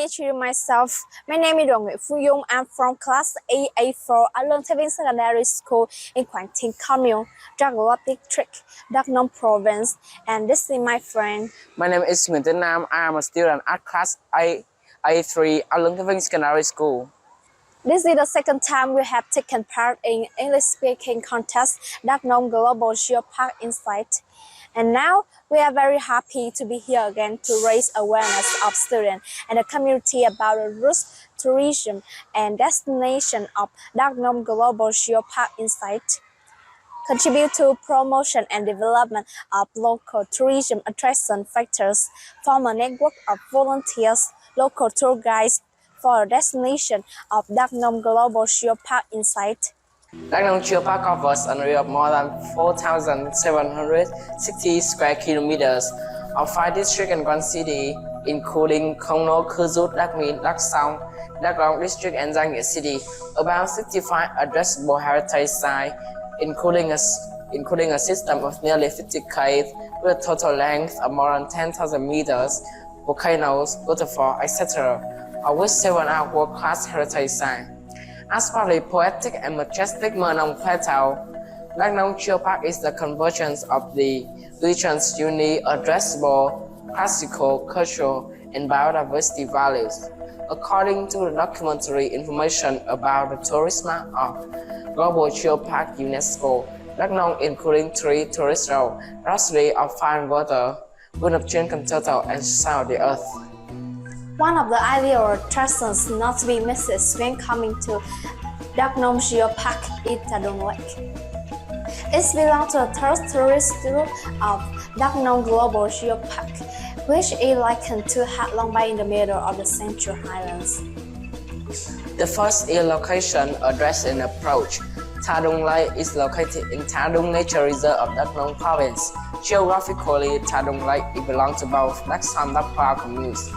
me introduce myself. My name is Dung Lake. I'm from class AA4 at Dung Lake Secondary School in Quang Tinh Commune, Dung Lake District, Đắk Nông Province, and this is my friend. My name is Nguyễn Tiến Nam. I am a student at class A3 at Dung Lake Secondary School. This is the second time we have taken part in English speaking contest Đắk Nông Global Geopark Insight. And now we are very happy to be here again to raise awareness of students and the community about the routes, tourism, and destination of Đắk Nông Global Geopark Insight. Contribute to promotion and development of local tourism attraction factors, form a network of volunteers, local tour guides for a destination of Đắk Nông Global Geopark Insight. Đắk Nông Geopark covers an area of more than 4,760 square kilometers of 5 districts and 1 city, including Không Nô, Khư Rút, Đắk Min, Đắk Song, Đắk Rông district, and Giang Nghĩa city. About 65 addressable heritage sites, including a system of nearly 50 caves with a total length of more than 10,000 meters, volcanoes, waterfalls, etc., of which 7 are world-class heritage sites. As for the poetic and majestic Mơ Nông Plateau, Đắk Nông Geopark is the convergence of the region's unique, addressable, classical, cultural, and biodiversity values. According to the documentary information about the tourism of Global Geopark UNESCO, Đắk Nông, including 3 tourist routes, rhapsody of fine water, wind of change total, and sound of the earth. One of the ideal attractions not to be missed when coming to Đắk Nông Geopark is Dung Lake. It belongs to the third tourist route of Đắk Nông Global Geopark, which is likened to Ha Long Bay in the middle of the Central Highlands. The first is location, address, and approach. Dung Lake is located in Dung Nature Reserve of Đắk Nông Province. Geographically, Dung Lake belongs to both Đắk Som and Đắk Pao communes,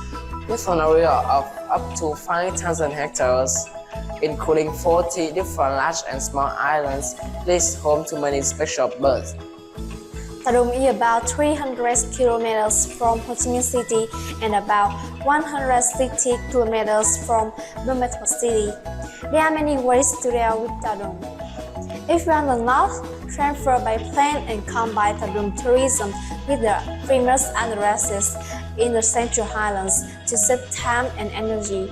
with an area of up to 5,000 hectares, including 40 different large and small islands. This is home to many special birds. Dung is about 300 kilometers from Ho Chi Minh City and about 160 kilometers from Bumathu City. There are many ways to deal with Dung. If you are in the north, transfer by plane and combine Dung tourism with the famous addresses in the Central Highlands to save time and energy.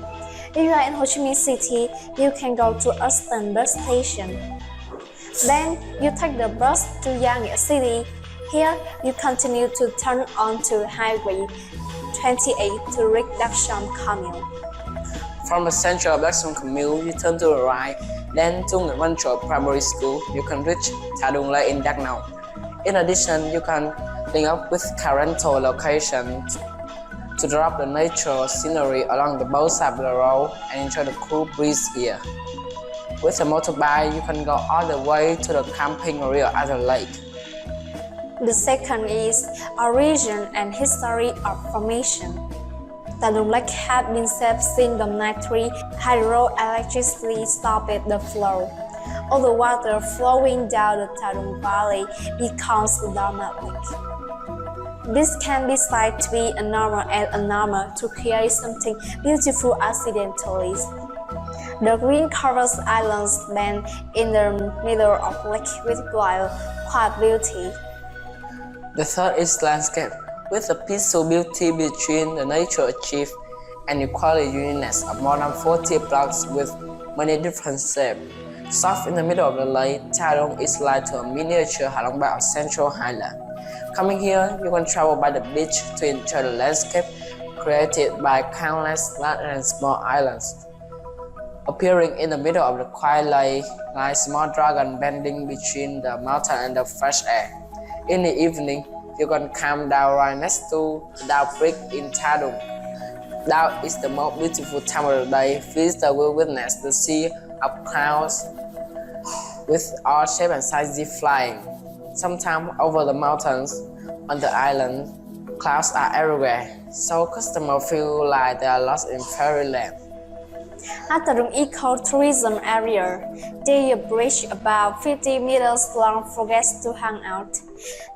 If you are in Ho Chi Minh City, you can go to Eastern Bus Station. Then you take the bus to Giang Nghĩa City. Here you continue to turn onto Highway 28 to reach Đắk Som commune. From the center of Đắk Som commune, you turn to the right, then to Nguyễn Văn Primary School. You can reach Dung Lake in Đắk Nông. In addition, you can link up with rental locations to drop the natural scenery along the both sides of the road and enjoy the cool breeze here. With a motorbike, you can go all the way to the camping area at the lake. The second is origin and history of formation. Dung Lake has been saved since the 1993 hydroelectricity stopped the flow. All the water flowing down the Dung Valley becomes the dormant lake. This can be said to be a normal and a normal to create something beautiful accidentally. The green covers islands then in the middle of lake with quiet beauty. The third is landscape, with the peaceful beauty between the nature achieved and equality uniqueness of more than 40 blocks with many different shapes. Soft in the middle of the lake, Dung is like a miniature Ha Long Bay of Central Highland. Coming here, you can travel by the beach to enjoy the landscape created by countless large and small islands. Appearing in the middle of the quiet lake, like a small dragon bending between the mountain and the fresh air. In the evening, you can camp down right next to the Dow Creek in Dung. Dow is the most beautiful time of the day. Visitors will witness the sea of clouds with all shapes and sizes flying. Sometimes over the mountains on the island, clouds are everywhere, so customers feel like they are lost in fairyland. At the ecotourism area, there is a bridge about 50 meters long for guests to hang out.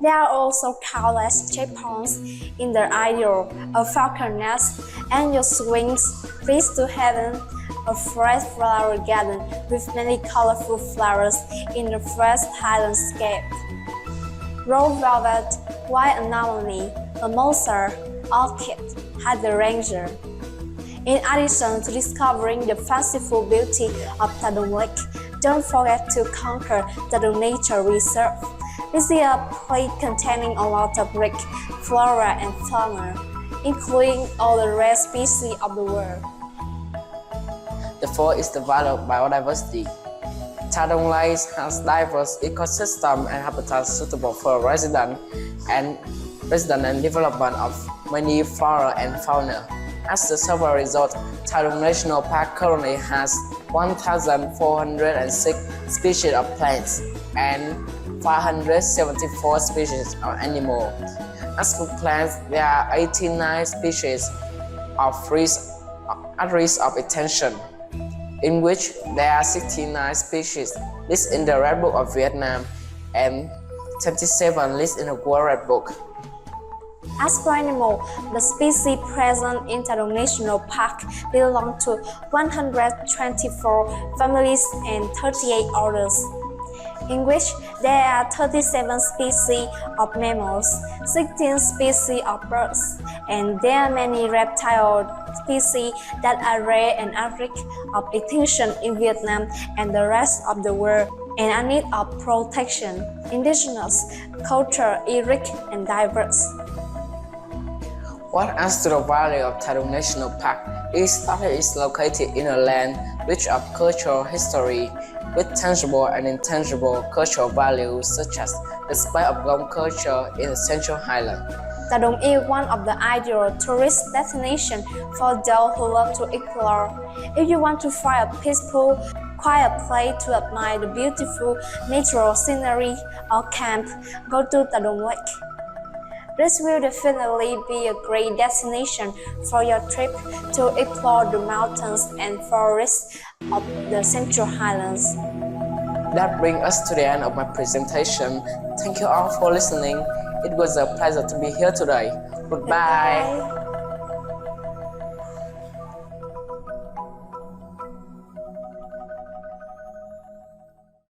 There are also countless checkpoints in the area, a falcon nest, annual swings, trees to heaven, a fresh flower garden with many colorful flowers in the fresh landscape. Rose velvet, white anemone, a mimosa, orchid, hydrangea. In addition to discovering the fanciful beauty of Dung Lake, don't forget to conquer the Nature Reserve. Visit a place containing a lot of rich flora and fauna, including all the rare species of the world. The fourth is the value of biodiversity. Dung Lake has diverse ecosystem and habitats suitable for residents and development of many flora and fauna. As a survey result, Dung National Park currently has 1,406 species of plants and 574 species of animals. As for plants, there are 89 species at risk of extinction, in which there are 69 species listed in the Red Book of Vietnam and 27 listed in the World Red Book. As for animals, the species present in Dung National Park belong to 124 families and 38 orders, in which there are 37 species of mammals, 16 species of birds, and there are many reptile species that are rare and at risk of extinction in Vietnam and the rest of the world, and are in need of protection. Indigenous culture is rich and diverse. What adds to the value of Dung National Park is that it is located in a land rich of cultural history, with tangible and intangible cultural values such as the spread of Gom culture in the Central Highlands. Dung is one of the ideal tourist destinations for those who love to explore. If you want to find a peaceful, quiet place to admire the beautiful natural scenery or camp, go to Dung Lake. This will definitely be a great destination for your trip to explore the mountains and forests of the Central Highlands. That brings us to the end of my presentation. Thank you all for listening. It was a pleasure to be here today. Goodbye.